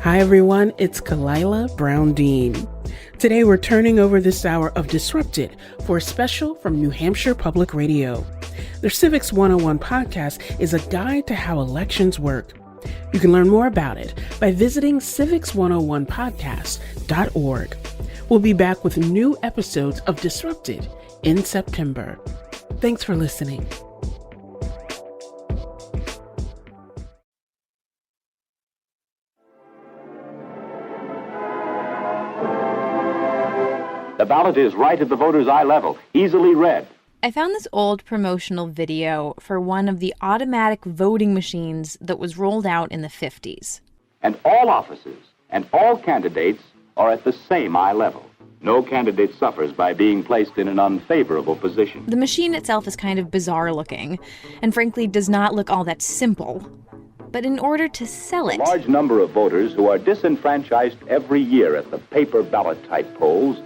Hi everyone, it's Kalila Brown-Dean. Today we're turning over this hour of Disrupted for a special from New Hampshire Public Radio. Their Civics 101 podcast is a guide to how elections work. You can learn more about it by visiting civics101podcast.org. We'll be back with new episodes of Disrupted in September. Thanks for listening. The ballot is right at the voter's eye level, easily read. I found this old promotional video for one of the automatic voting machines that was rolled out in the 50s. And all offices and all candidates are at the same eye level. No candidate suffers by being placed in an unfavorable position. The machine itself is kind of bizarre looking, and frankly does not look all that simple. But in order to sell it... A large number of voters who are disenfranchised every year at the paper ballot type polls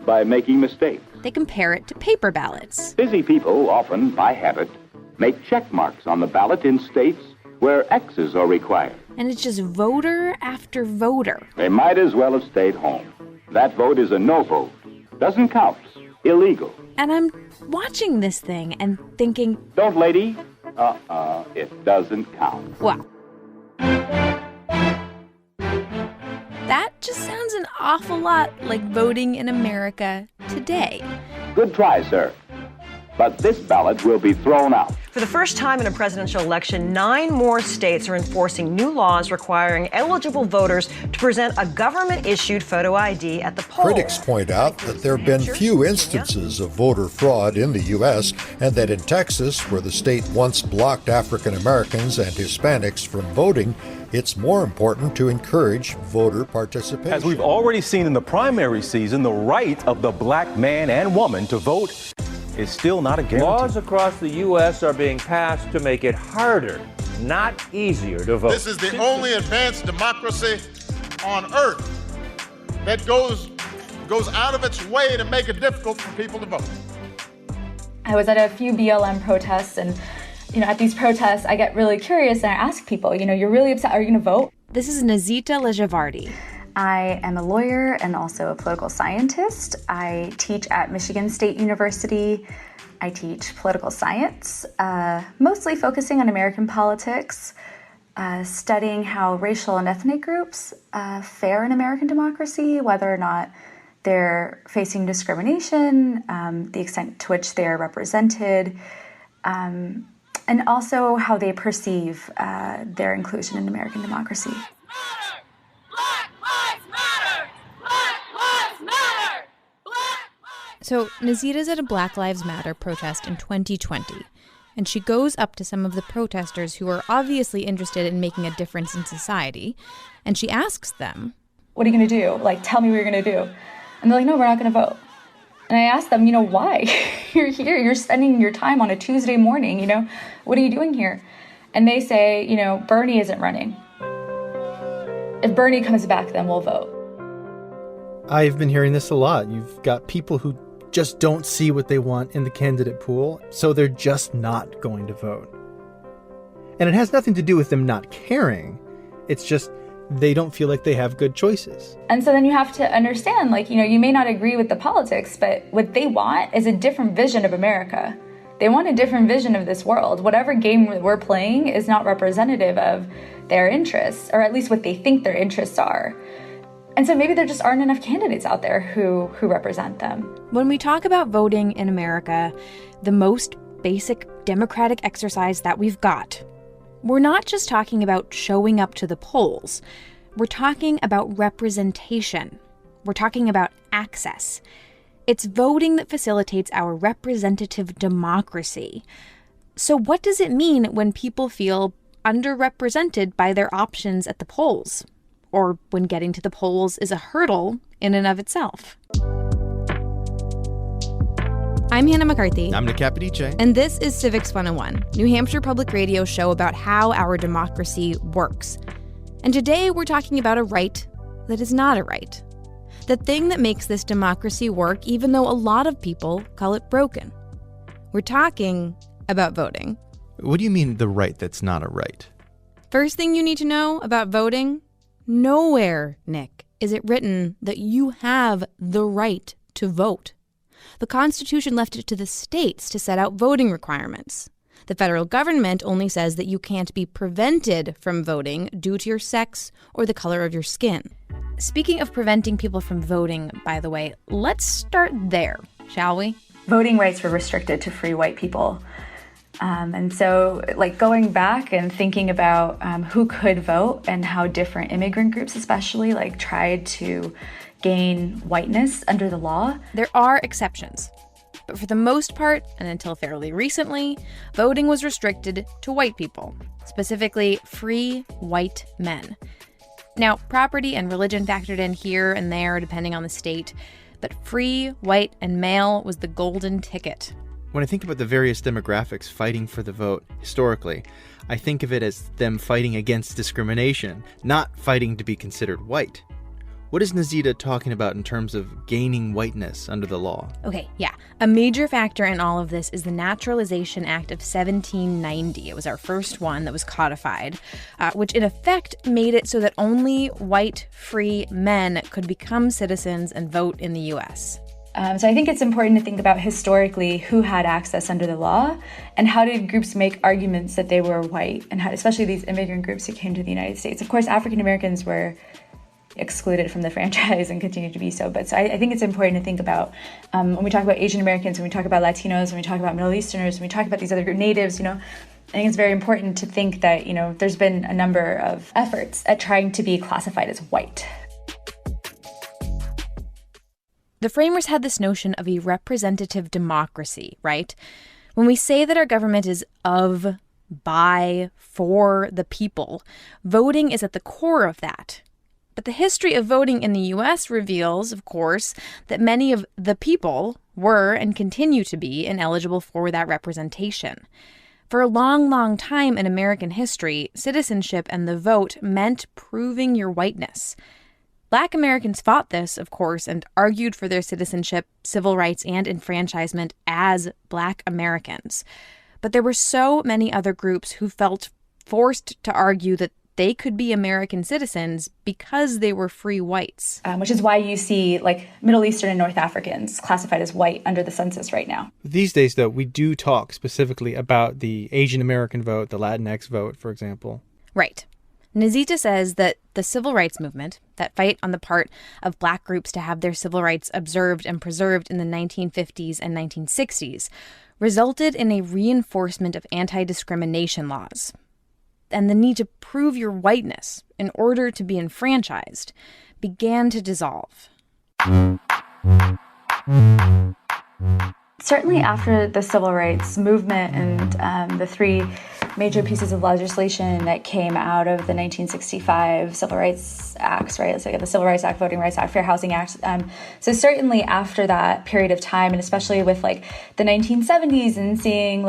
by making mistakes. They compare it to paper ballots. Busy people often, by habit, make check marks on the ballot in states where X's are required. And it's just voter after voter. They might as well have stayed home. That vote is a no vote. Doesn't count. Illegal. And I'm watching this thing and thinking... Don't, lady. It doesn't count. Well... That just sounds an awful lot like voting in America today. Good try, sir. But this ballot will be thrown out. For the first time in a presidential election, 9 more states are enforcing new laws requiring eligible voters to present a government-issued photo ID at the polls. Critics point out that there have been few instances of voter fraud in the U.S. and that in Texas, where the state once blocked African Americans and Hispanics from voting, it's more important to encourage voter participation. As we've already seen in the primary season, the right of the black man and woman to vote is still not a guarantee. Laws across the U.S. are being passed to make it harder, not easier to vote. This is the only advanced democracy on earth that goes out of its way to make it difficult for people to vote. I was at a few BLM protests, and at these protests, I get really curious and I ask people, you're really upset, are you going to vote? This is Nazita Lejavardi. I am a lawyer and also a political scientist. I teach at Michigan State University. I teach political science, mostly focusing on American politics, studying how racial and ethnic groups fare in American democracy, whether or not they're facing discrimination, the extent to which they're represented, and also how they perceive their inclusion in American democracy. So Nazita's at a Black Lives Matter protest in 2020, and she goes up to some of the protesters who are obviously interested in making a difference in society, and she asks them, "What are you going to do? Tell me what you're going to do." And they're like, "No, we're not going to vote." And I asked them, why? You're here, you're spending your time on a Tuesday morning, what are you doing here? And they say, Bernie isn't running. If Bernie comes back, then we'll vote. I've been hearing this a lot. You've got people who just don't see what they want in the candidate pool, so they're just not going to vote. And it has nothing to do with them not caring. It's just they don't feel like they have good choices. And so then you have to understand, you may not agree with the politics, but what they want is a different vision of America. They want a different vision of this world. Whatever game we're playing is not representative of their interests, or at least what they think their interests are. And so maybe there just aren't enough candidates out there who represent them. When we talk about voting in America, the most basic democratic exercise that we've got, we're not just talking about showing up to the polls. We're talking about representation. We're talking about access. It's voting that facilitates our representative democracy. So what does it mean when people feel underrepresented by their options at the polls? Or when getting to the polls is a hurdle in and of itself? I'm Hannah McCarthy. I'm Nick Capodice. And this is Civics 101, New Hampshire Public Radio show about how our democracy works. And today we're talking about a right that is not a right. The thing that makes this democracy work, even though a lot of people call it broken. We're talking about voting. What do you mean the right that's not a right? First thing you need to know about voting, Nowhere, Nick, is it written that you have the right to vote. The Constitution left it to the states to set out voting requirements. The federal government only says that you can't be prevented from voting due to your sex or the color of your skin. Speaking of preventing people from voting, by the way, let's start there, shall we? Voting rights were restricted to free white people. And so, going back and thinking about who could vote and how different immigrant groups especially, tried to gain whiteness under the law. There are exceptions. But for the most part, and until fairly recently, voting was restricted to white people, specifically free white men. Now, property and religion factored in here and there, depending on the state, but free, white, and male was the golden ticket. When I think about the various demographics fighting for the vote historically, I think of it as them fighting against discrimination, not fighting to be considered white. What is Nazita talking about in terms of gaining whiteness under the law? Okay, yeah. A major factor in all of this is the Naturalization Act of 1790. It was our first one that was codified, which in effect made it so that only white, free men could become citizens and vote in the U.S. So I think it's important to think about historically who had access under the law and how did groups make arguments that they were white, and how, especially these immigrant groups who came to the United States. Of course, African Americans were excluded from the franchise and continue to be so. But so I think it's important to think about when we talk about Asian Americans, when we talk about Latinos, when we talk about Middle Easterners, when we talk about these other group natives, I think it's very important to think that, there's been a number of efforts at trying to be classified as white. The framers had this notion of a representative democracy, right? When we say that our government is of, by, for the people, voting is at the core of that. But the history of voting in the U.S. reveals, of course, that many of the people were and continue to be ineligible for that representation. For a long, long time in American history, citizenship and the vote meant proving your whiteness. Black Americans fought this, of course, and argued for their citizenship, civil rights, and enfranchisement as Black Americans. But there were so many other groups who felt forced to argue that they could be American citizens because they were free whites. Which is why you see Middle Eastern and North Africans classified as white under the census right now. These days, though, we do talk specifically about the Asian American vote, the Latinx vote, for example. Right. Nazita says that the civil rights movement, that fight on the part of Black groups to have their civil rights observed and preserved in the 1950s and 1960s, resulted in a reinforcement of anti-discrimination laws. And the need to prove your whiteness in order to be enfranchised began to dissolve. Certainly after the civil rights movement and the three major pieces of legislation that came out of the 1965 Civil Rights Acts, right? It's the Civil Rights Act, Voting Rights Act, Fair Housing Act. So certainly after that period of time, and especially with the 1970s and seeing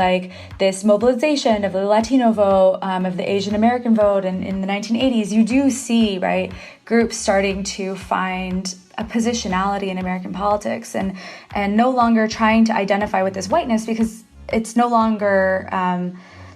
this mobilization of the Latino vote, of the Asian American vote, and in the 1980s, you do see, right, groups starting to find a positionality in American politics and no longer trying to identify with this whiteness because it's no longer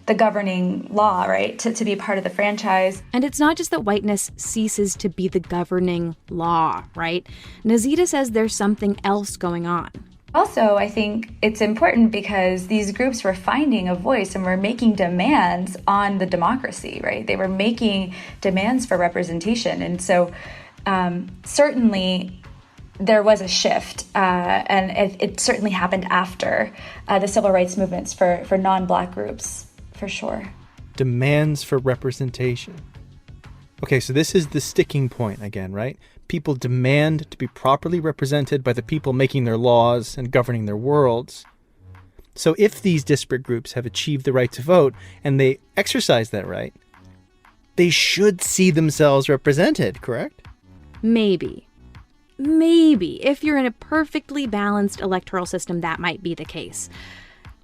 the governing law, right, to be part of the franchise. And it's not just that whiteness ceases to be the governing law, right? Nazita says there's something else going on. Also, I think it's important because these groups were finding a voice and were making demands on the democracy, right? They were making demands for representation. And so certainly there was a shift, and it certainly happened after the civil rights movements for non-Black groups, for sure. Demands for representation. Okay, so this is the sticking point again, right? People demand to be properly represented by the people making their laws and governing their worlds. So if these disparate groups have achieved the right to vote and they exercise that right, they should see themselves represented, correct? Maybe. If you're in a perfectly balanced electoral system, that might be the case.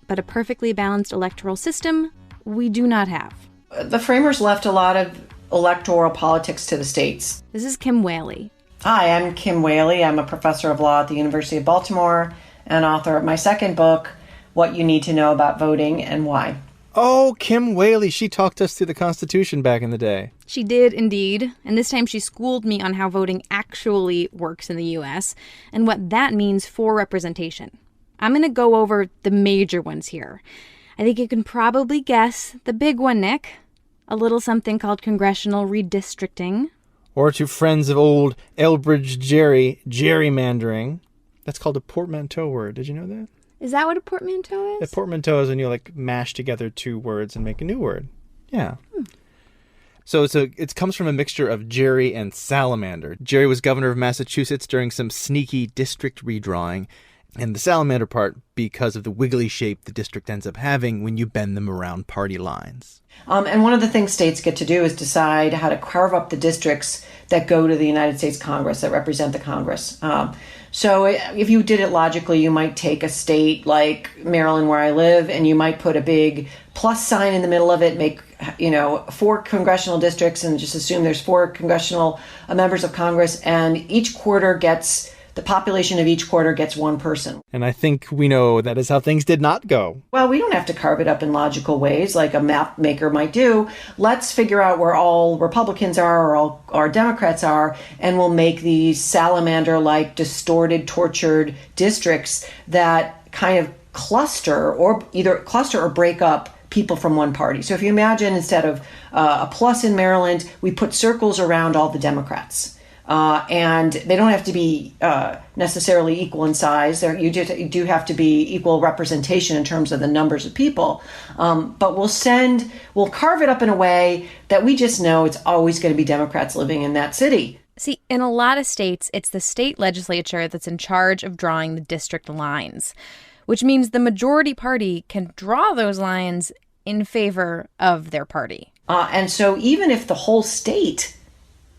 But a perfectly balanced electoral system, we do not have. The framers left a lot of electoral politics to the states. This is Kim Whaley. Hi, I'm Kim Whaley. I'm a professor of law at the University of Baltimore and author of my second book, What You Need to Know About Voting and Why. Oh, Kim Whaley. She talked us through the Constitution back in the day. She did indeed, and this time she schooled me on how voting actually works in the U.S. and what that means for representation. I'm going to go over the major ones here. I think you can probably guess the big one, Nick. A little something called congressional redistricting. Or to friends of old Elbridge Gerry, gerrymandering. That's called a portmanteau word. Did you know that? Is that what a portmanteau is? A portmanteau is when you mash together two words and make a new word. Yeah. So it comes from a mixture of Gerry and salamander. Gerry was governor of Massachusetts during some sneaky district redrawing, and the salamander part because of the wiggly shape the district ends up having when you bend them around party lines. And one of the things states get to do is decide how to carve up the districts that go to the United States Congress, that represent the Congress. So if you did it logically, you might take a state like Maryland, where I live, and you might put a big plus sign in the middle of it, make 4 congressional districts, and just assume there's 4 congressional members of Congress, and the population of each quarter gets 1 person. And I think we know that is how things did not go. Well, we don't have to carve it up in logical ways like a map maker might do. Let's figure out where all Republicans are or all our Democrats are, and we'll make these salamander-like, distorted, tortured districts that kind of cluster or break up people from one party. So if you imagine, instead of a plus in Maryland, we put circles around all the Democrats. And they don't have to be necessarily equal in size. You do have to be equal representation in terms of the numbers of people. But we'll carve it up in a way that we just know it's always going to be Democrats living in that city. See, in a lot of states, it's the state legislature that's in charge of drawing the district lines, which means the majority party can draw those lines in favor of their party. And so even if the whole state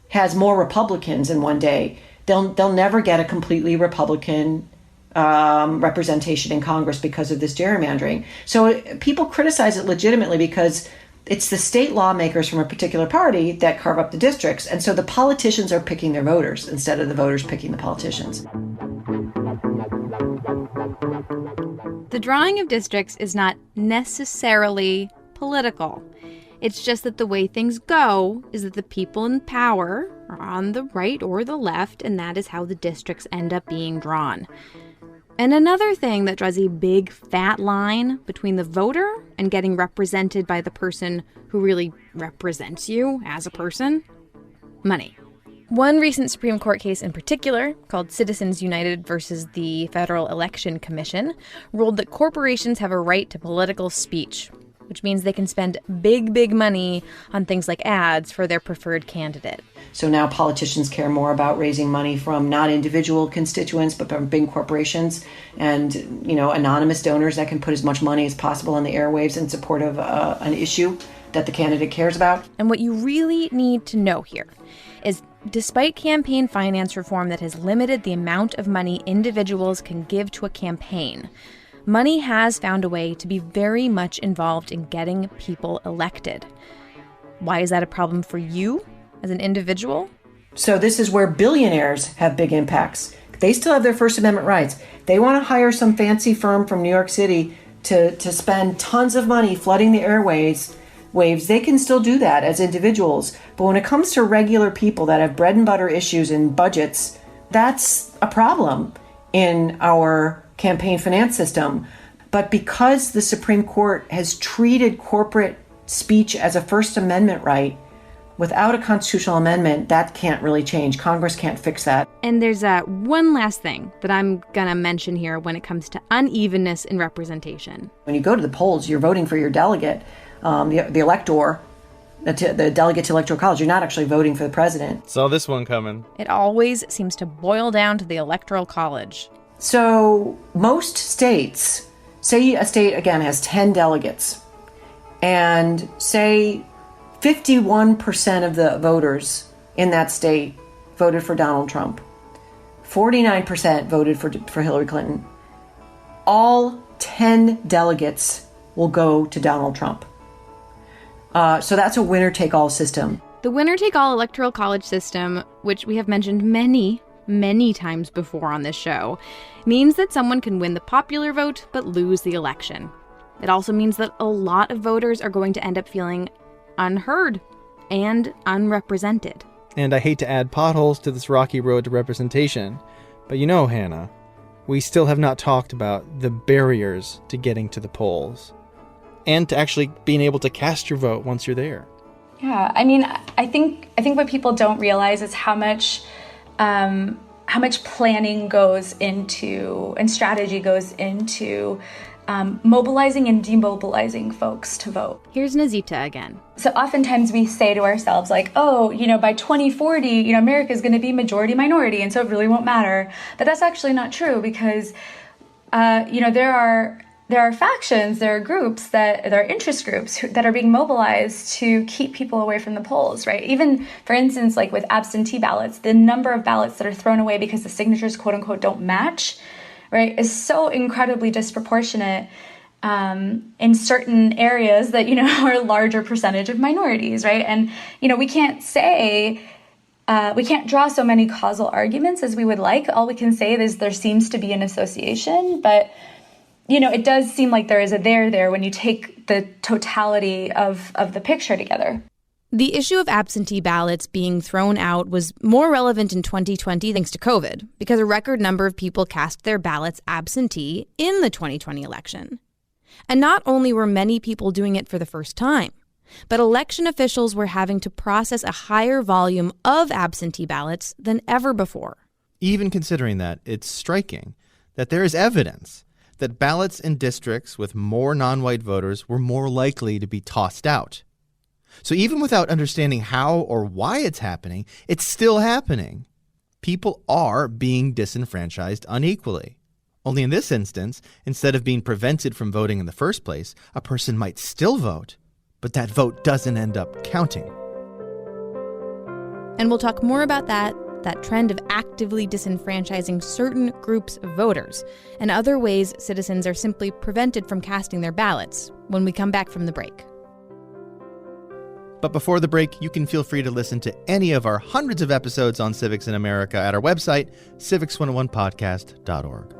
has more Republicans in one day, they'll never get a completely Republican representation in Congress because of this gerrymandering. So people criticize it legitimately because it's the state lawmakers from a particular party that carve up the districts. And so the politicians are picking their voters instead of the voters picking the politicians. The drawing of districts is not necessarily political. It's just that the way things go is that the people in power are on the right or the left, and that is how the districts end up being drawn. And another thing that draws a big fat line between the voter and getting represented by the person who really represents you as a person: money. One recent Supreme Court case in particular, called Citizens United versus the Federal Election Commission, ruled that corporations have a right to political speech, which means they can spend big money on things like ads for their preferred candidate. So now politicians care more about raising money from not individual constituents, but from big corporations and, anonymous donors that can put as much money as possible on the airwaves in support of an issue that the candidate cares about. And what you really need to know here is, despite campaign finance reform that has limited the amount of money individuals can give to a campaign, money has found a way to be very much involved in getting people elected. Why is that a problem for you as an individual? So this is where billionaires have big impacts. They still have their First Amendment rights. They want to hire some fancy firm from New York City to spend tons of money flooding the airwaves. They can still do that as individuals. But when it comes to regular people that have bread and butter issues and budgets, that's a problem in our campaign finance system. But because the Supreme Court has treated corporate speech as a First Amendment right, without a constitutional amendment, that can't really change. Congress can't fix that. And there's one last thing that I'm going to mention here when it comes to unevenness in representation. When you go to the polls, you're voting for your delegate, the elector, the delegate to Electoral College. You're not actually voting for the president. Saw this one coming. It always seems to boil down to the Electoral College. So most states, say a state, again, has 10 delegates, and say 51% of the voters in that state voted for Donald Trump. 49% voted for Hillary Clinton. All 10 delegates will go to Donald Trump. So that's a winner-take-all system. The winner-take-all Electoral College system, which we have mentioned many times before on this show, means that someone can win the popular vote but lose the election. It also means that a lot of voters are going to end up feeling unheard and unrepresented. And I hate to add potholes to this rocky road to representation, but Hannah, we still have not talked about the barriers to getting to the polls and to actually being able to cast your vote once you're there. Yeah, I mean, I think what people don't realize is how much planning goes into and strategy goes into mobilizing and demobilizing folks to vote. Here's Nazita again. So oftentimes we say to ourselves like, oh, by 2040, America is going to be majority minority, and so it really won't matter. But that's actually not true because, there are factions, there are groups, there are interest groups that are being mobilized to keep people away from the polls, right? Even, for instance, like with absentee ballots, the number of ballots that are thrown away because the signatures, quote unquote, don't match, right, is so incredibly disproportionate in certain areas that, are a larger percentage of minorities, right? And, we can't draw so many causal arguments as we would like. All we can say is there seems to be an association, but it does seem like there is a there when you take the totality of the picture together. The issue of absentee ballots being thrown out was more relevant in 2020 thanks to COVID, because a record number of people cast their ballots absentee in the 2020 election. And not only were many people doing it for the first time, but election officials were having to process a higher volume of absentee ballots than ever before. Even considering that, it's striking that there is evidence that ballots in districts with more non-white voters were more likely to be tossed out. So even without understanding how or why it's happening, it's still happening. People are being disenfranchised unequally. Only in this instance, instead of being prevented from voting in the first place, a person might still vote, but that vote doesn't end up counting. And we'll talk more about that trend of actively disenfranchising certain groups of voters, and other ways citizens are simply prevented from casting their ballots when we come back from the break. But before the break, you can feel free to listen to any of our hundreds of episodes on Civics in America at our website, civics101podcast.org.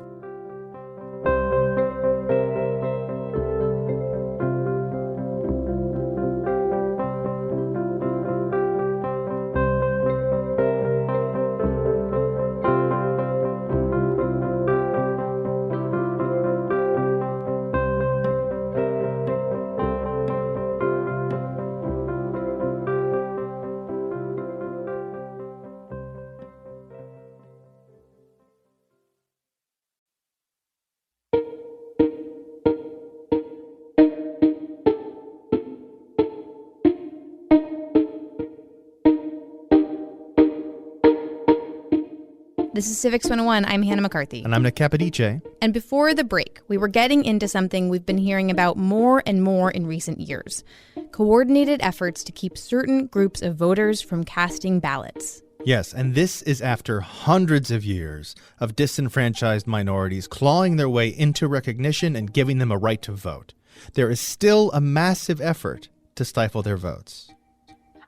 This is Civics 101. I'm Hannah McCarthy. And I'm Nick Capodice. And before the break, we were getting into something we've been hearing about more and more in recent years: coordinated efforts to keep certain groups of voters from casting ballots. Yes, and this is after hundreds of years of disenfranchised minorities clawing their way into recognition and giving them a right to vote. There is still a massive effort to stifle their votes.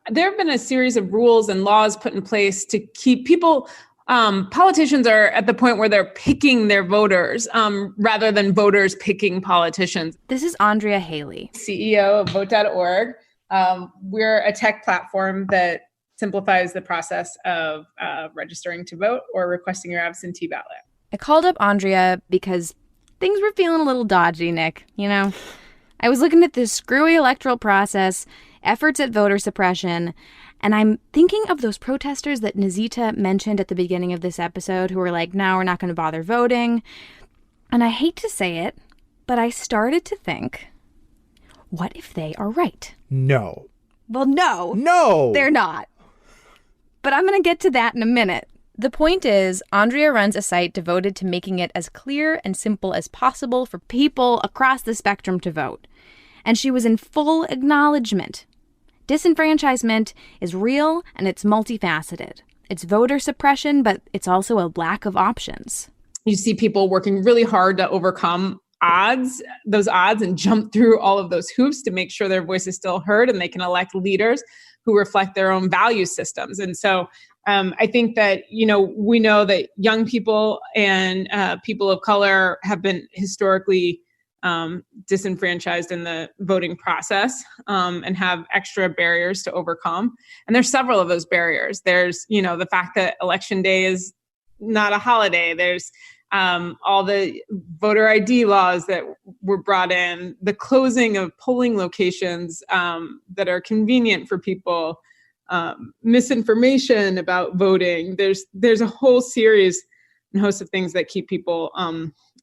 There have been a series of rules and laws put in place to keep people... politicians are at the point where they're picking their voters rather than voters picking politicians. This is Andrea Haley, CEO of Vote.org. We're a tech platform that simplifies the process of registering to vote or requesting your absentee ballot. I called up Andrea because things were feeling a little dodgy, Nick. I was looking at this screwy electoral process, efforts at voter suppression, and I'm thinking of those protesters that Nazita mentioned at the beginning of this episode who were like, no, we're not going to bother voting. And I hate to say it, but I started to think, what if they are right? No. Well, no. No! They're not. But I'm going to get to that in a minute. The point is, Andrea runs a site devoted to making it as clear and simple as possible for people across the spectrum to vote. And she was in full acknowledgement. Disenfranchisement is real and it's multifaceted. It's voter suppression, but it's also a lack of options. You see people working really hard to overcome those odds, and jump through all of those hoops to make sure their voice is still heard and they can elect leaders who reflect their own value systems. And so I think that, we know that young people and people of color have been historically disenfranchised in the voting process and have extra barriers to overcome. And there's several of those barriers. There's, the fact that Election Day is not a holiday. There's all the voter ID laws that were brought in, the closing of polling locations that are convenient for people, misinformation about voting. There's a whole series and host of things that keep people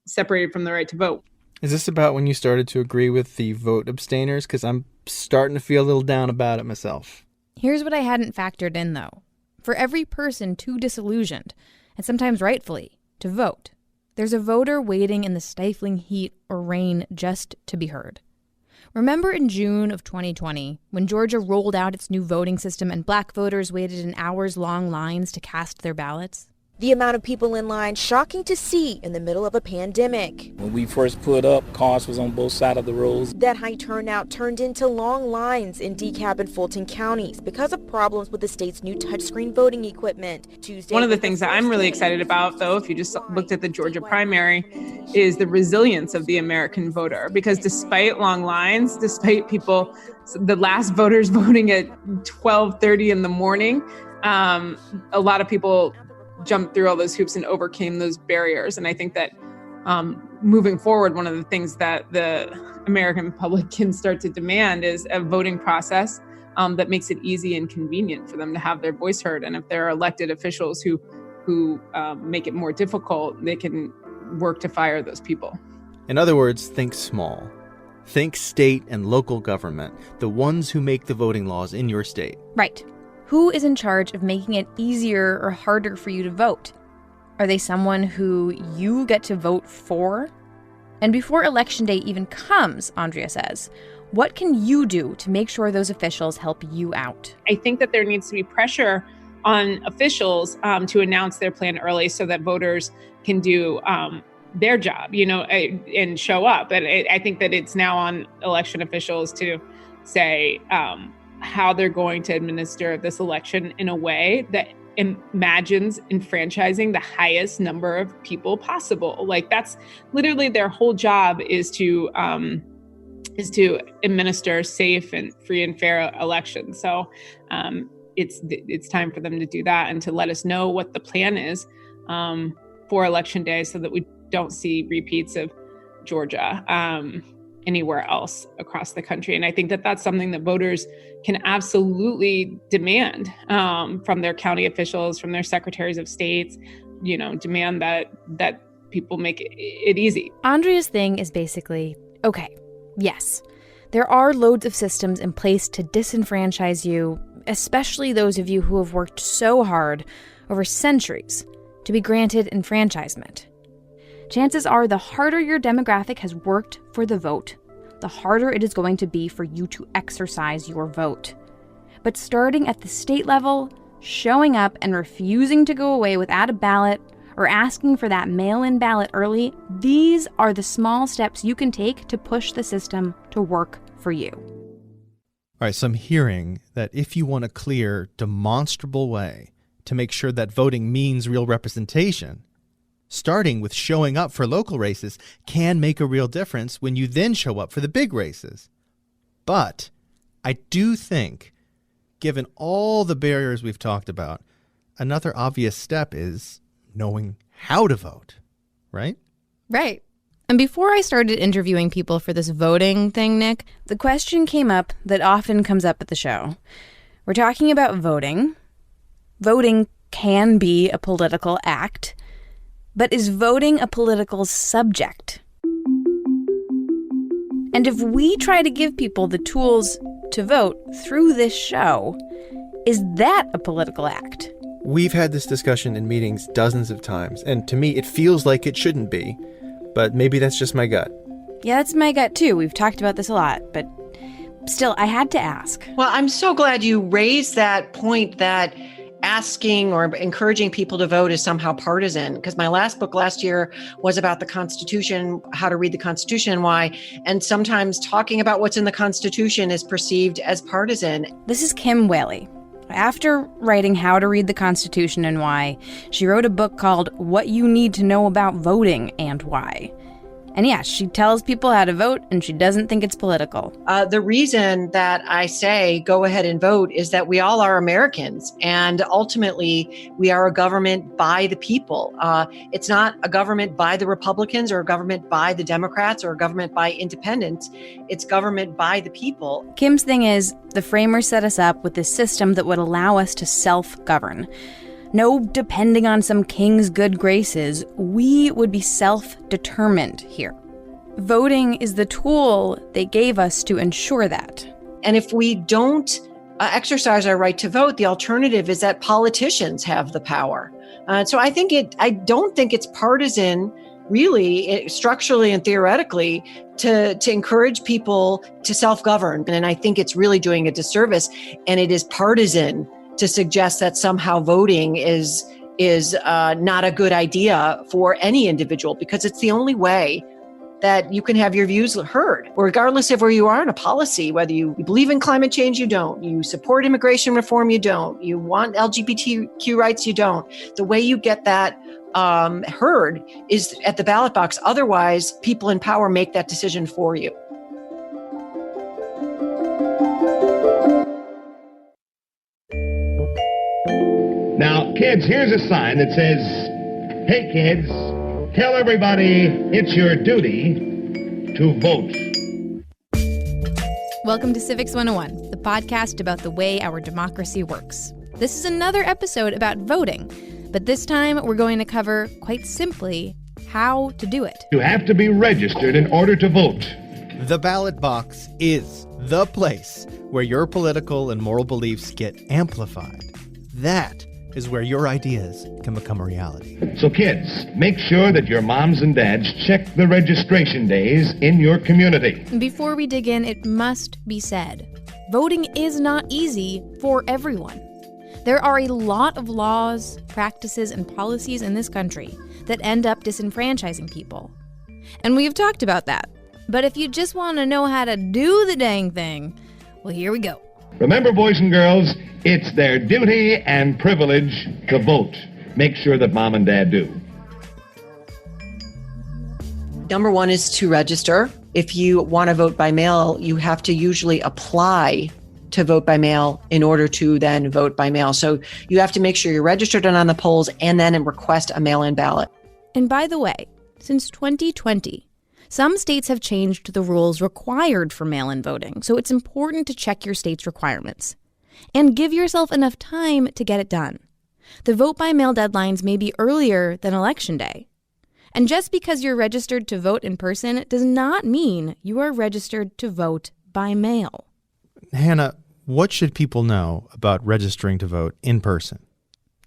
separated from the right to vote. Is this about when you started to agree with the vote abstainers? Because I'm starting to feel a little down about it myself. Here's what I hadn't factored in, though. For every person too disillusioned, and sometimes rightfully, to vote, there's a voter waiting in the stifling heat or rain just to be heard. Remember in June of 2020, when Georgia rolled out its new voting system and black voters waited in hours-long lines to cast their ballots? The amount of people in line shocking to see in the middle of a pandemic. When we first put up, cars was on both sides of the roads. That high turnout turned into long lines in DeKalb and Fulton counties because of problems with the state's new touchscreen voting equipment. Tuesday, one of the things that I'm really excited about, though, if you just looked at the Georgia primary, is the resilience of the American voter. Because despite long lines, despite people, the last voters voting at 12:30 in the morning, a lot of people jumped through all those hoops and overcame those barriers. And I think that moving forward, one of the things that the American public can start to demand is a voting process that makes it easy and convenient for them to have their voice heard. And if there are elected officials who make it more difficult, they can work to fire those people. In other words, think small. Think state and local government, the ones who make the voting laws in your state. Right. Who is in charge of making it easier or harder for you to vote? Are they someone who you get to vote for? And before Election Day even comes, Andrea says, what can you do to make sure those officials help you out? I think that there needs to be pressure on officials to announce their plan early so that voters can do their job, and show up. And I think that it's now on election officials to say, how they're going to administer this election in a way that imagines enfranchising the highest number of people possible. Like, that's literally their whole job, is to administer safe and free and fair elections. So it's time for them to do that and to let us know what the plan is for Election Day, so that we don't see repeats of Georgia anywhere else across the country. And I think that that's something that voters can absolutely demand from their county officials, from their secretaries of states, demand that people make it easy. Andrea's thing is basically, okay, yes, there are loads of systems in place to disenfranchise you, especially those of you who have worked so hard over centuries to be granted enfranchisement. Chances are the harder your demographic has worked for the vote, the harder it is going to be for you to exercise your vote. But starting at the state level, showing up and refusing to go away without a ballot or asking for that mail-in ballot early, these are the small steps you can take to push the system to work for you. All right, so I'm hearing that if you want a clear, demonstrable way to make sure that voting means real representation, starting with showing up for local races can make a real difference when you then show up for the big races. But I do think, given all the barriers we've talked about, another obvious step is knowing how to vote, right? Right. And before I started interviewing people for this voting thing, Nick, the question came up that often comes up at the show. We're talking about voting. Voting can be a political act. But is voting a political subject? And if we try to give people the tools to vote through this show, is that a political act? We've had this discussion in meetings dozens of times, and to me it feels like it shouldn't be, but maybe that's just my gut. Yeah, that's my gut too. We've talked about this a lot, but still, I had to ask. Well, I'm so glad you raised that point that asking or encouraging people to vote is somehow partisan, because my last book last year was about the Constitution, how to read the Constitution and why. And sometimes talking about what's in the Constitution is perceived as partisan. This is Kim Whaley. After writing How to Read the Constitution and Why, she wrote a book called What You Need to Know About Voting and Why. And yeah, she tells people how to vote, and she doesn't think it's political. The reason that I say go ahead and vote is that we all are Americans, and ultimately we are a government by the people. It's not a government by the Republicans or a government by the Democrats or a government by independents. It's government by the people. Kim's thing is, the framers set us up with this system that would allow us to self-govern. No depending on some king's good graces. We would be self-determined here. Voting is the tool they gave us to ensure that. And if we don't exercise our right to vote, the alternative is that politicians have the power. So I don't think it's partisan, really, structurally and theoretically, to encourage people to self-govern. And I think it's really doing a disservice. And it is partisan to suggest that somehow voting is not a good idea for any individual, because it's the only way that you can have your views heard, regardless of where you are in a policy, whether you believe in climate change, you don't, you support immigration reform, you don't, you want LGBTQ rights, you don't. The way you get that heard is at the ballot box. Otherwise, people in power make that decision for you. Now, kids, here's a sign that says, "Hey, kids, tell everybody it's your duty to vote." Welcome to Civics 101, the podcast about the way our democracy works. This is another episode about voting, but this time we're going to cover, quite simply, how to do it. You have to be registered in order to vote. The ballot box is the place where your political and moral beliefs get amplified. That is where your ideas can become a reality. So kids, make sure that your moms and dads check the registration days in your community. Before we dig in, it must be said, voting is not easy for everyone. There are a lot of laws, practices, and policies in this country that end up disenfranchising people. And we've talked about that. But if you just want to know how to do the dang thing, well, here we go. Remember, boys and girls, it's their duty and privilege to vote. Make sure that mom and dad do. Number one is to register. If you want to vote by mail, you have to usually apply to vote by mail in order to then vote by mail. So you have to make sure you're registered and on the polls and then request a mail-in ballot. And by the way, since 2020, some states have changed the rules required for mail-in voting, so it's important to check your state's requirements. And give yourself enough time to get it done. The vote-by-mail deadlines may be earlier than Election Day. And just because you're registered to vote in person does not mean you are registered to vote by mail. Hannah, what should people know about registering to vote in person?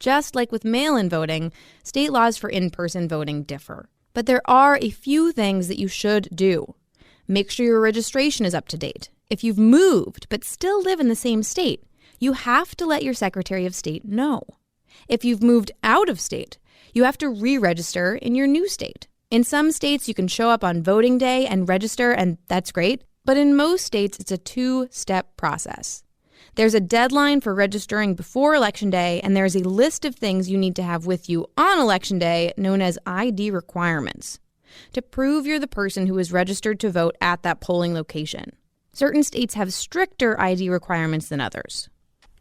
Just like with mail-in voting, state laws for in-person voting differ. But there are a few things that you should do. Make sure your registration is up to date. If you've moved but still live in the same state, you have to let your Secretary of State know. If you've moved out of state, you have to re-register in your new state. In some states, you can show up on voting day and register, and that's great. But in most states, it's a two-step process. There's a deadline for registering before Election Day, and there's a list of things you need to have with you on Election Day known as ID requirements to prove you're the person who is registered to vote at that polling location. Certain states have stricter ID requirements than others.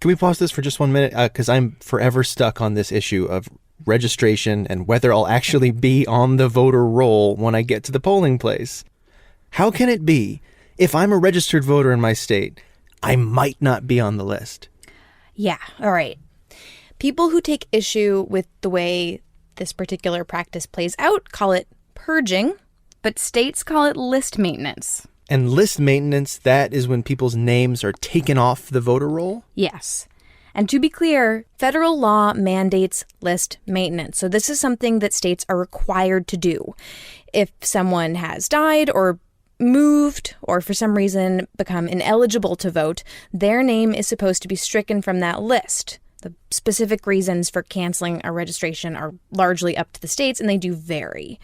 Can we pause this for just 1 minute? Because I'm forever stuck on this issue of registration and whether I'll actually be on the voter roll when I get to the polling place. How can it be, if I'm a registered voter in my state, I might not be on the list? Yeah, all right. People who take issue with the way this particular practice plays out call it purging, but states call it list maintenance. And list maintenance, that is when people's names are taken off the voter roll? Yes. And to be clear, federal law mandates list maintenance. So this is something that states are required to do. If someone has died or moved or for some reason become ineligible to vote, their name is supposed to be stricken from that list. The specific reasons for canceling a registration are largely up to the states, and they do vary.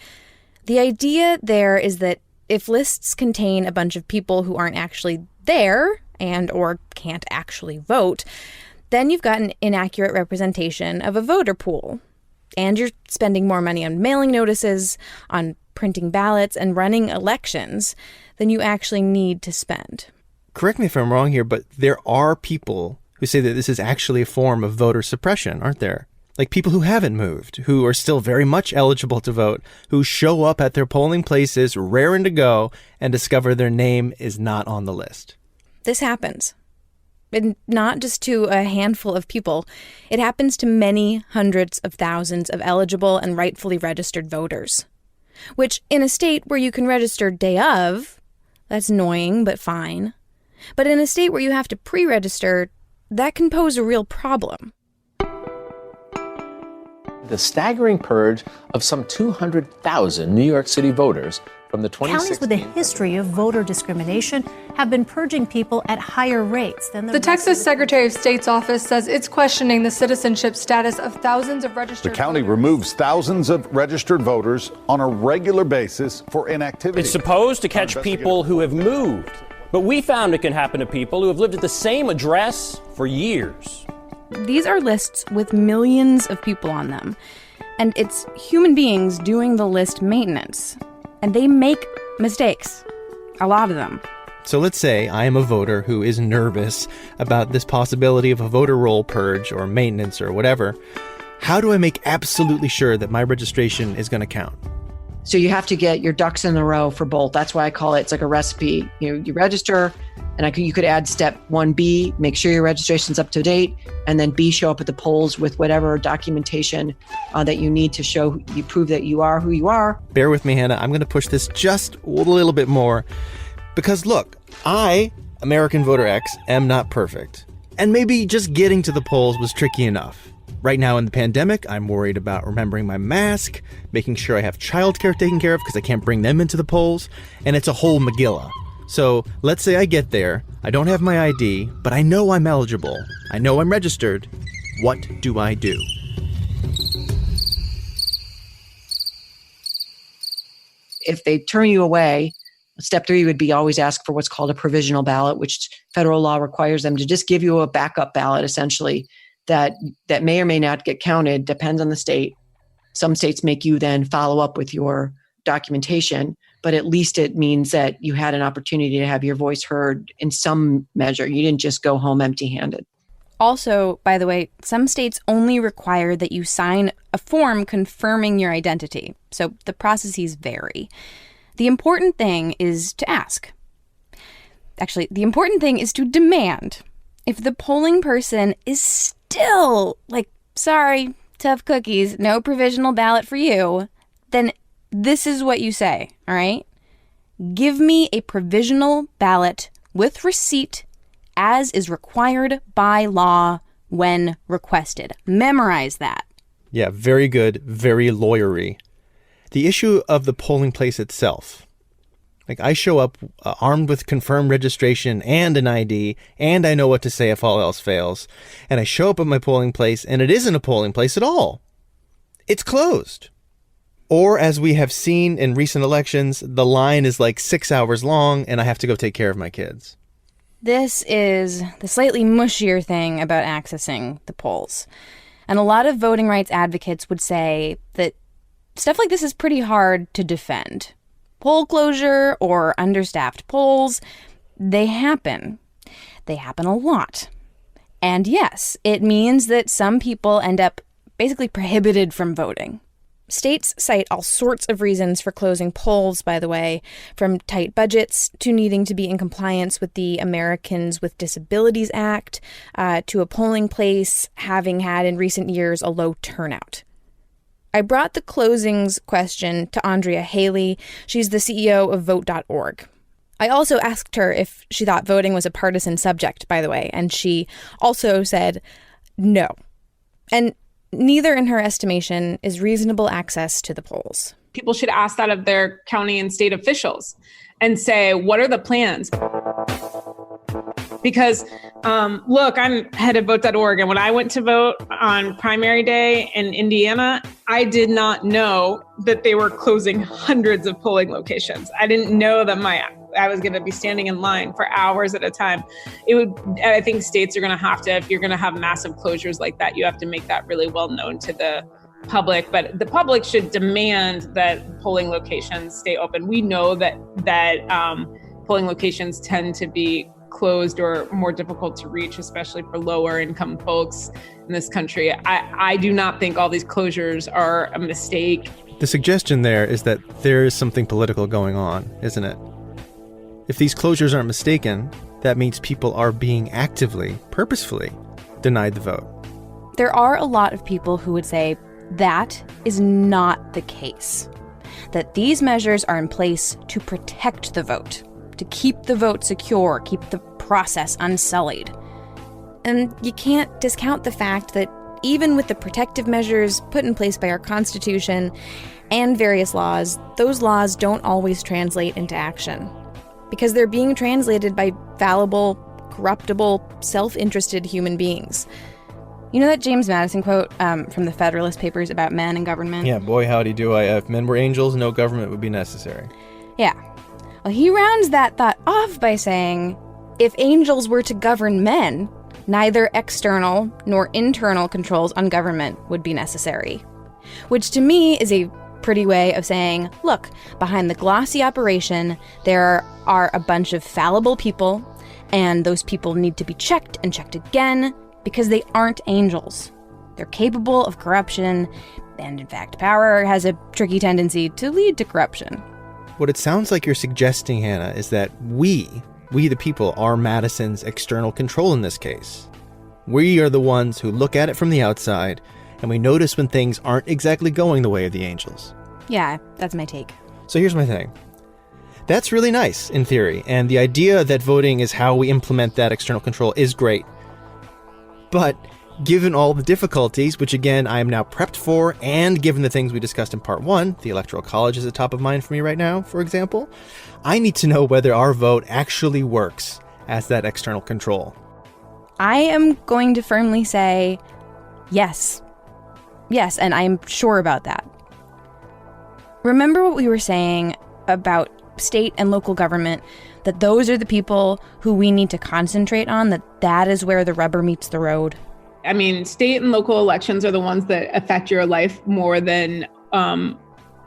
The idea there is that if lists contain a bunch of people who aren't actually there and or can't actually vote, then you've got an inaccurate representation of a voter pool. And you're spending more money on mailing notices, on printing ballots, and running elections than you actually need to spend. Correct me if I'm wrong here, but there are people who say that this is actually a form of voter suppression, aren't there? Like people who haven't moved, who are still very much eligible to vote, who show up at their polling places raring to go and discover their name is not on the list. This happens. And not just to a handful of people. It happens to many hundreds of thousands of eligible and rightfully registered voters. Which, in a state where you can register day of, that's annoying, but fine. But in a state where you have to pre-register, that can pose a real problem. The staggering purge of some 200,000 New York City voters from the 2016... Counties with a history of voter discrimination have been purging people at higher rates than the Texas Secretary of State's office says it's questioning the citizenship status of thousands of registered The county removes thousands of registered voters on a regular basis for inactivity. It's supposed to catch people who have moved, but we found it can happen to people who have lived at the same address for years. These are lists with millions of people on them, and it's human beings doing the list maintenance. And they make mistakes, a lot of them. So let's say I am a voter who is nervous about this possibility of a voter roll purge or maintenance or whatever. How do I make absolutely sure that my registration is going to count? So you have to get your ducks in a row for both. That's why I call it, it's like a recipe. You register, and you could add step 1B, make sure your registration's up to date, and then B, show up at the polls with whatever documentation that you need to show you prove that you are who you are. Bear with me, Hannah. I'm going to push this just a little bit more because, look, I, American Voter X, am not perfect. And maybe just getting to the polls was tricky enough. Right now in the pandemic, I'm worried about remembering my mask, making sure I have childcare taken care of because I can't bring them into the polls, and it's a whole Megillah. So let's say I get there, I don't have my ID, but I know I'm eligible. I know I'm registered. What do I do? If they turn you away, step 3 would be always ask for what's called a provisional ballot, which federal law requires them to just give you a backup ballot, essentially, that may or may not get counted, depends on the state. Some states make you then follow up with your documentation, but at least it means that you had an opportunity to have your voice heard in some measure. You didn't just go home empty-handed. Also, by the way, some states only require that you sign a form confirming your identity, so the processes vary. The important thing is to ask. Actually, the important thing is to demand. If the polling person is still like, sorry, tough cookies, no provisional ballot for you, then this is what you say, all right? Give me a provisional ballot with receipt as is required by law when requested. Memorize that. Yeah, very good, very lawyery. The issue of the polling place itself. Like, I show up armed with confirmed registration and an ID, and I know what to say if all else fails. And I show up at my polling place, and it isn't a polling place at all. It's closed. Or, as we have seen in recent elections, the line is like 6 hours long, and I have to go take care of my kids. This is the slightly mushier thing about accessing the polls. And a lot of voting rights advocates would say that stuff like this is pretty hard to defend. Poll closure or understaffed polls, they happen. They happen a lot. And yes, it means that some people end up basically prohibited from voting. States cite all sorts of reasons for closing polls, by the way, from tight budgets to needing to be in compliance with the Americans with Disabilities Act, to a polling place having had in recent years a low turnout. I brought the closings question to Andrea Haley. She's the CEO of Vote.org. I also asked her if she thought voting was a partisan subject, by the way, and she also said no. And neither, in her estimation, is reasonable access to the polls. People should ask that of their county and state officials and say, what are the plans? Because, look, I'm head of Vote.org, and when I went to vote on primary day in Indiana, I did not know that they were closing hundreds of polling locations. I didn't know that I was going to be standing in line for hours at a time. I think states are going to have to, if you're going to have massive closures like that, you have to make that really well known to public, but the public should demand that polling locations stay open. We know that polling locations tend to be closed or more difficult to reach, especially for lower income folks in this country. I do not think all these closures are a mistake. The suggestion there is that there is something political going on, isn't it? If these closures aren't mistaken, that means people are being actively, purposefully denied the vote. There are a lot of people who would say that is not the case. That these measures are in place to protect the vote, to keep the vote secure, keep the process unsullied. And you can't discount the fact that even with the protective measures put in place by our Constitution and various laws, those laws don't always translate into action. Because they're being translated by fallible, corruptible, self-interested human beings. You know that James Madison quote from the Federalist Papers about men and government? Yeah, boy howdy do I. If men were angels, no government would be necessary. Yeah. Well, he rounds that thought off by saying, if angels were to govern men, neither external nor internal controls on government would be necessary. Which to me is a pretty way of saying, look, behind the glossy operation, there are a bunch of fallible people, and those people need to be checked and checked again, because they aren't angels. They're capable of corruption, and in fact, power has a tricky tendency to lead to corruption. What it sounds like you're suggesting, Hannah, is that we the people, are Madison's external control in this case. We are the ones who look at it from the outside, and we notice when things aren't exactly going the way of the angels. Yeah, that's my take. So here's my thing. That's really nice, in theory, and the idea that voting is how we implement that external control is great. But given all the difficulties, which again I am now prepped for, and given the things we discussed in part 1, the Electoral College is at top of mind for me right now, for example, I need to know whether our vote actually works as that external control. I am going to firmly say yes. Yes, and I'm sure about that. Remember what we were saying about state and local government, that those are the people who we need to concentrate on, that is where the rubber meets the road? I mean, state and local elections are the ones that affect your life more than,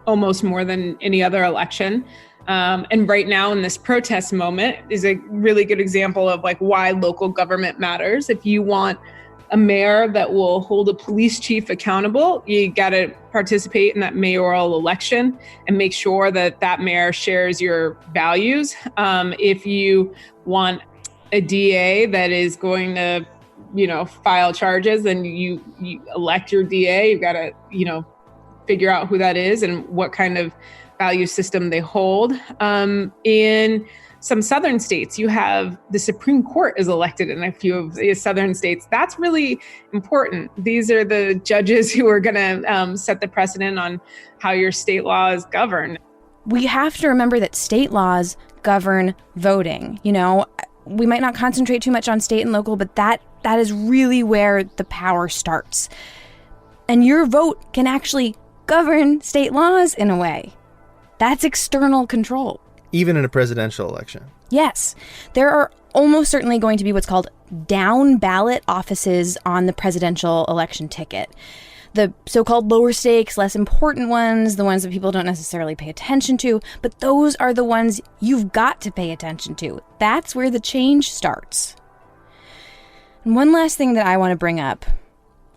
almost more than any other election. And right now in this protest moment is a really good example of like why local government matters. If you want a mayor that will hold a police chief accountable, you got to participate in that mayoral election and make sure that that mayor shares your values. If you want a DA that is going to, file charges, then you elect your DA. You've got to, figure out who that is and what kind of value system they hold. In some southern states, you have the Supreme Court is elected in a few of the southern states. That's really important. These are the judges who are going to set the precedent on how your state laws govern. We have to remember that state laws govern voting. We might not concentrate too much on state and local, but that is really where the power starts. And your vote can actually govern state laws in a way. That's external control. Even in a presidential election. Yes. There are almost certainly going to be what's called down ballot offices on the presidential election ticket. The so-called lower stakes, less important ones, the ones that people don't necessarily pay attention to, but those are the ones you've got to pay attention to. That's where the change starts. And one last thing that I want to bring up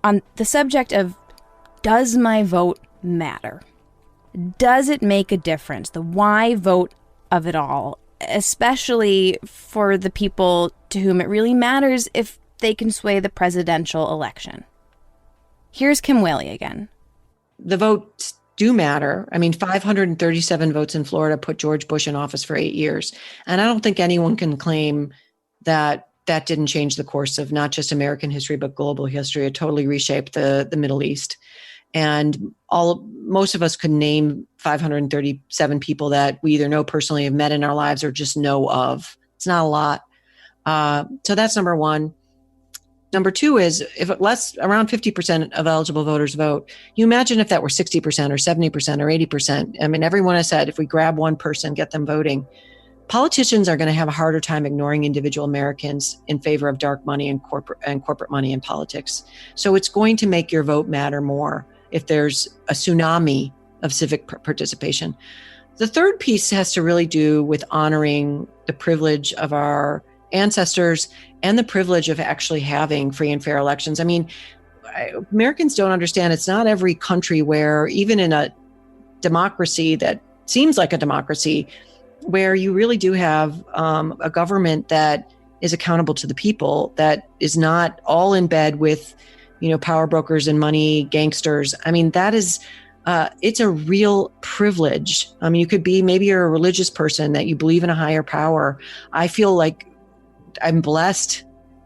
on the subject of, does my vote matter? Does it make a difference? The why vote of it all, especially for the people to whom it really matters if they can sway the presidential election. Here's Kim Whaley again. The votes do matter. I mean, 537 votes in Florida put George Bush in office for 8 years. And I don't think anyone can claim that that didn't change the course of not just American history, but global history. It totally reshaped the Middle East. And most of us could name 537 people that we either know personally, have met in our lives, or just know of. It's not a lot. So that's number one. Number two is, if around 50% of eligible voters vote, you imagine if that were 60% or 70% or 80%. I mean, everyone has said, if we grab one person, get them voting, politicians are going to have a harder time ignoring individual Americans in favor of dark money and corporate money in politics. So it's going to make your vote matter more. if there's a tsunami of civic participation. The third piece has to really do with honoring the privilege of our ancestors and the privilege of actually having free and fair elections. I mean, Americans don't understand, it's not every country where, even in a democracy that seems like a democracy, where you really do have a government that is accountable to the people, that is not all in bed with, power brokers and money gangsters. I mean, that is, it's a real privilege. I mean, maybe you're a religious person that you believe in a higher power. I feel like I'm blessed,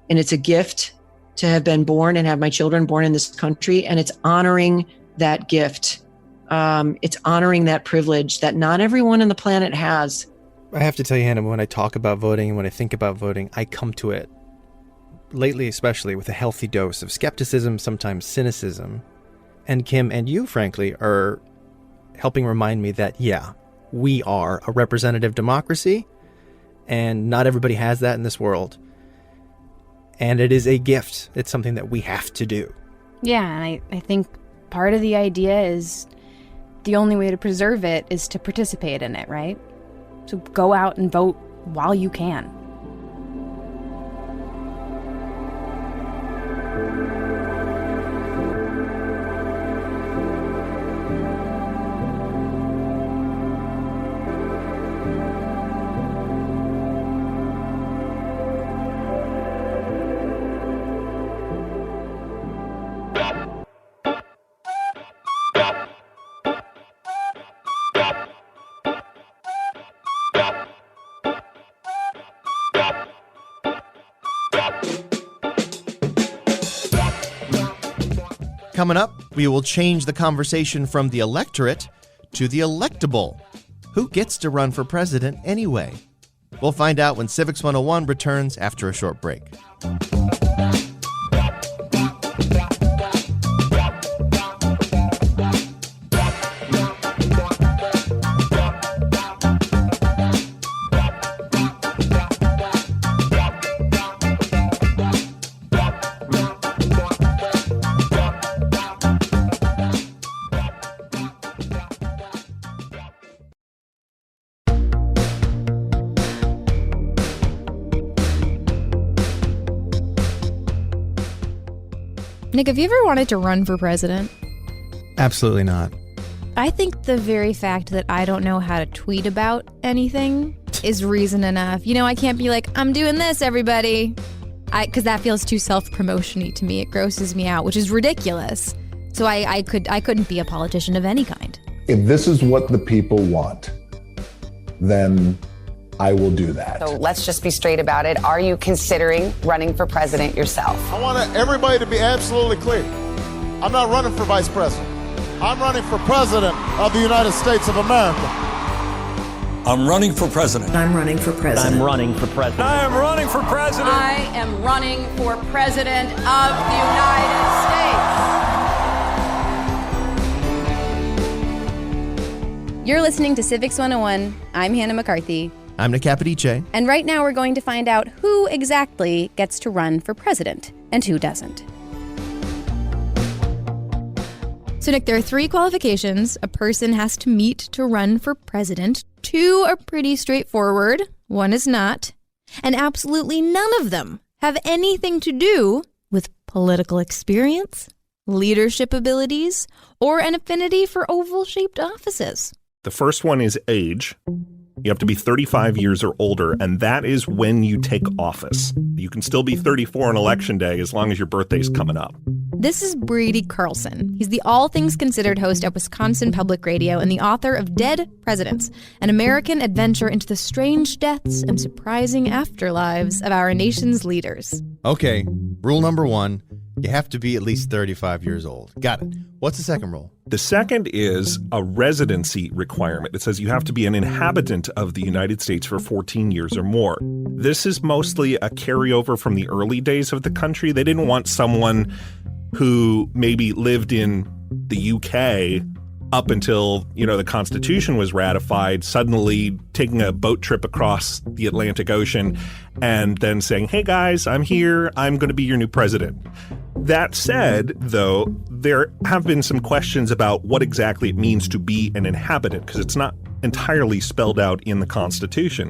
and it's a gift to have been born and have my children born in this country. And it's honoring that gift. It's honoring that privilege that not everyone on the planet has. I have to tell you, Hannah, when I talk about voting and when I think about voting, I come to it, lately especially, with a healthy dose of skepticism, sometimes cynicism. And Kim and you, frankly, are helping remind me that, yeah, we are a representative democracy, and not everybody has that in this world. And it is a gift. It's something that we have to do. Yeah, and I think part of the idea is the only way to preserve it is to participate in it, right? So go out and vote while you can. Coming up, we will change the conversation from the electorate to the electable. Who gets to run for president anyway? We'll find out when Civics 101 returns after a short break. Nick, have you ever wanted to run for president? Absolutely not. I think the very fact that I don't know how to tweet about anything is reason enough. I can't be like, I'm doing this, everybody. Because that feels too self-promotion-y to me. It grosses me out, which is ridiculous. So I couldn't be a politician of any kind. If this is what the people want, then I will do that. So let's just be straight about it. Are you considering running for president yourself? I want everybody to be absolutely clear. I'm not running for vice president. I'm running for president of the United States of America. I'm running for president. I'm running for president. I'm running for president. I am running for president. I am running for president of the United States. You're listening to Civics 101. I'm Hannah McCarthy. I'm Nick Capodice. And right now we're going to find out who exactly gets to run for president and who doesn't. So, Nick, there are 3 qualifications a person has to meet to run for president. 2 are pretty straightforward. 1 is not. And absolutely none of them have anything to do with political experience, leadership abilities, or an affinity for oval-shaped offices. The first one is age. You have to be 35 years or older, and that is when you take office. You can still be 34 on Election Day as long as your birthday's coming up. This is Brady Carlson. He's the All Things Considered host at Wisconsin Public Radio and the author of Dead Presidents, an American adventure into the strange deaths and surprising afterlives of our nation's leaders. Okay, rule number 1, you have to be at least 35 years old. Got it. What's the second rule? The second is a residency requirement. It says you have to be an inhabitant of the United States for 14 years or more. This is mostly a carryover from the early days of the country. They didn't want someone who maybe lived in the UK up until, the Constitution was ratified, suddenly taking a boat trip across the Atlantic Ocean and then saying, hey guys, I'm here, I'm going to be your new president. That said, though, there have been some questions about what exactly it means to be an inhabitant, because it's not entirely spelled out in the Constitution.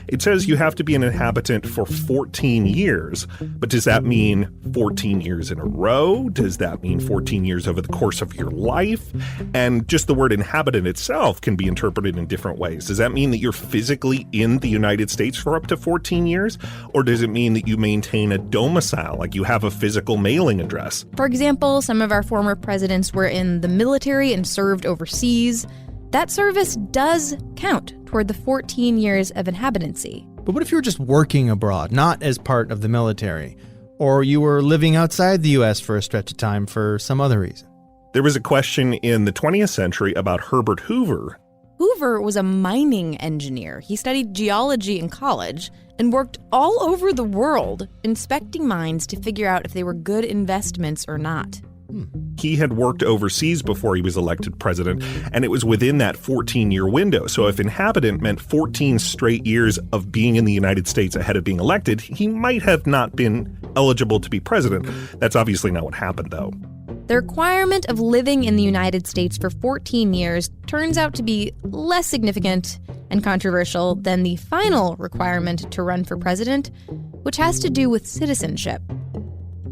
It says you have to be an inhabitant for 14 years, but does that mean 14 years in a row? Does that mean 14 years over the course of your life? And just the word inhabitant itself can be interpreted in different ways. Does that mean that you're physically in the United States for up to 14 years? Or does it mean that you maintain a domicile, like you have a physical mailing address? For example, some of our former presidents were in the military and served overseas. That service does count toward the 14 years of inhabitancy. But what if you were just working abroad, not as part of the military? Or you were living outside the U.S. for a stretch of time for some other reason? There was a question in the 20th century about Herbert Hoover. Hoover was a mining engineer. He studied geology in college and worked all over the world inspecting mines to figure out if they were good investments or not. He had worked overseas before he was elected president, and it was within that 14-year window. So if inhabitant meant 14 straight years of being in the United States ahead of being elected, he might have not been eligible to be president. That's obviously not what happened, though. The requirement of living in the United States for 14 years turns out to be less significant and controversial than the final requirement to run for president, which has to do with citizenship.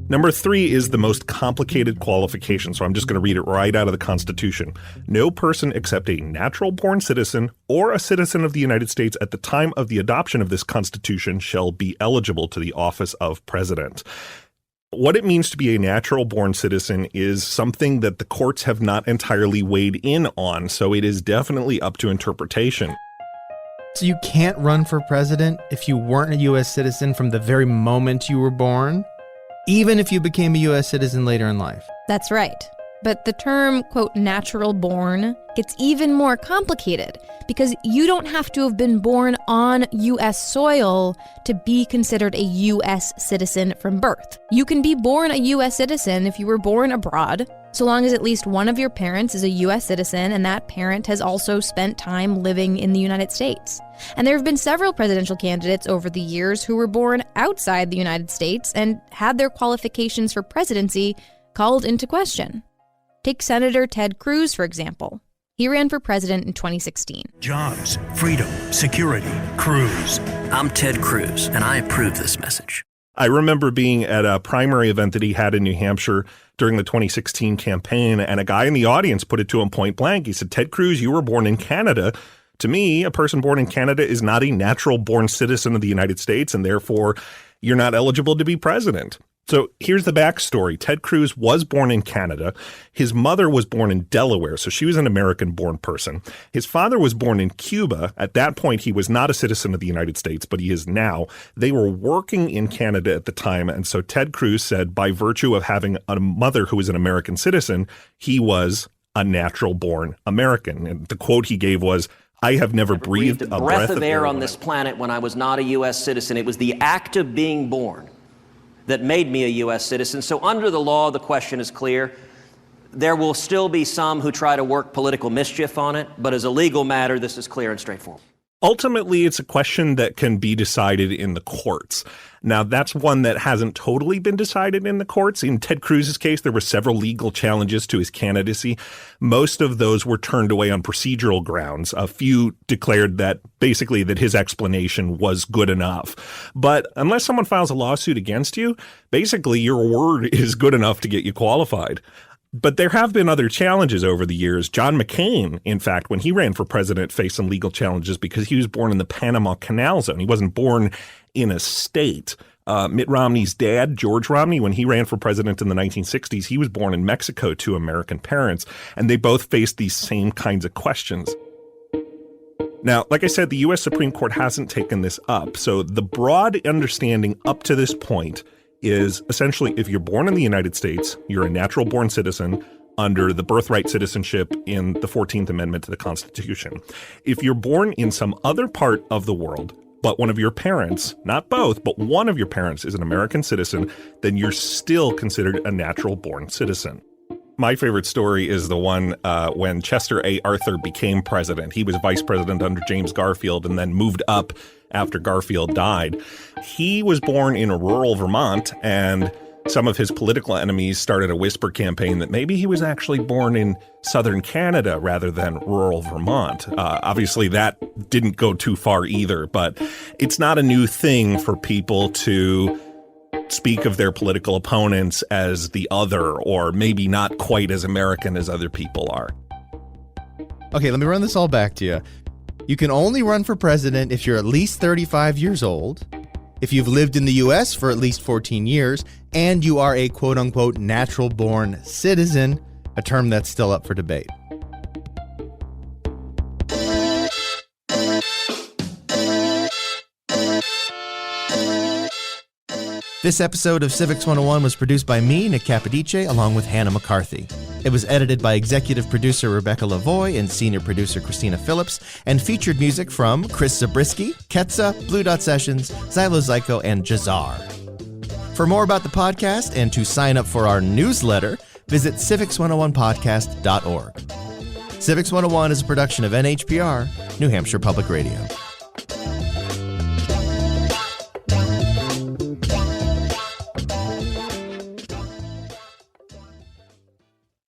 Number 3 is the most complicated qualification, so I'm just going to read it right out of the Constitution. No person except a natural-born citizen or a citizen of the United States at the time of the adoption of this Constitution shall be eligible to the office of president. What it means to be a natural-born citizen is something that the courts have not entirely weighed in on, so it is definitely up to interpretation. So you can't run for president if you weren't a U.S. citizen from the very moment you were born? Even if you became a U.S. citizen later in life? That's right. But the term, quote, natural born gets even more complicated because you don't have to have been born on U.S. soil to be considered a U.S. citizen from birth. You can be born a U.S. citizen if you were born abroad, so long as at least one of your parents is a U.S. citizen and that parent has also spent time living in the United States. And there have been several presidential candidates over the years who were born outside the United States and had their qualifications for presidency called into question. Take Senator Ted Cruz, for example. He ran for president in 2016. Jobs, freedom, security, Cruz. I'm Ted Cruz, and I approve this message. I remember being at a primary event that he had in New Hampshire during the 2016 campaign, and a guy in the audience put it to him point blank. He said, "Ted Cruz, you were born in Canada. To me, a person born in Canada is not a natural-born citizen of the United States, and therefore you're not eligible to be president." So here's the backstory. Ted Cruz was born in Canada. His mother was born in Delaware, so she was an American-born person. His father was born in Cuba. At that point, he was not a citizen of the United States, but he is now. They were working in Canada at the time, and so Ted Cruz said by virtue of having a mother who was an American citizen, he was a natural-born American. And the quote he gave was, "I have never breathed a breath of air on this planet when I was not a U.S. citizen. It was the act of being born that made me a U.S. citizen. So under the law, the question is clear. There will still be some who try to work political mischief on it, but as a legal matter, this is clear and straightforward." Ultimately, it's a question that can be decided in the courts. Now, that's one that hasn't totally been decided in the courts. In Ted Cruz's case, there were several legal challenges to his candidacy. Most of those were turned away on procedural grounds. A few declared that basically that his explanation was good enough. But unless someone files a lawsuit against you, basically your word is good enough to get you qualified. But there have been other challenges over the years. John McCain, in fact, when he ran for president, faced some legal challenges because he was born in the Panama Canal Zone. He wasn't born in a state. Mitt Romney's dad, George Romney, when he ran for president in the 1960s, he was born in Mexico to American parents, and they both faced these same kinds of questions. Now, like I said, the U.S. Supreme Court hasn't taken this up. So the broad understanding up to this point is essentially if you're born in the United States, you're a natural-born citizen under the birthright citizenship in the 14th Amendment to the Constitution. If you're born in some other part of the world, but one of your parents, not both, but one of your parents is an American citizen, then you're still considered a natural-born citizen. My favorite story is the one when Chester A. Arthur became president. He was vice president under James Garfield and then moved up after Garfield died. He was born in rural Vermont, and Some of his political enemies started a whisper campaign that maybe he was actually born in southern Canada rather than rural Vermont. Obviously, that didn't go too far either, but it's not a new thing for people to speak of their political opponents as the other, or maybe not quite as American as other people are. Okay, let me run this all back to you. You can only run for president if you're at least 35 years old, if you've lived in the U.S. for at least 14 years, and you are a quote-unquote natural-born citizen, a term that's still up for debate. This episode of Civics 101 was produced by me, Nick Capodice, along with Hannah McCarthy. It was edited by executive producer Rebecca Lavoie and senior producer Christina Phillips, and featured music from Chris Zabriskie, Ketsa, Blue Dot Sessions, Xylo Zyko, and Jazar. For more about the podcast and to sign up for our newsletter, visit civics101podcast.org. Civics 101 is a production of NHPR, New Hampshire Public Radio.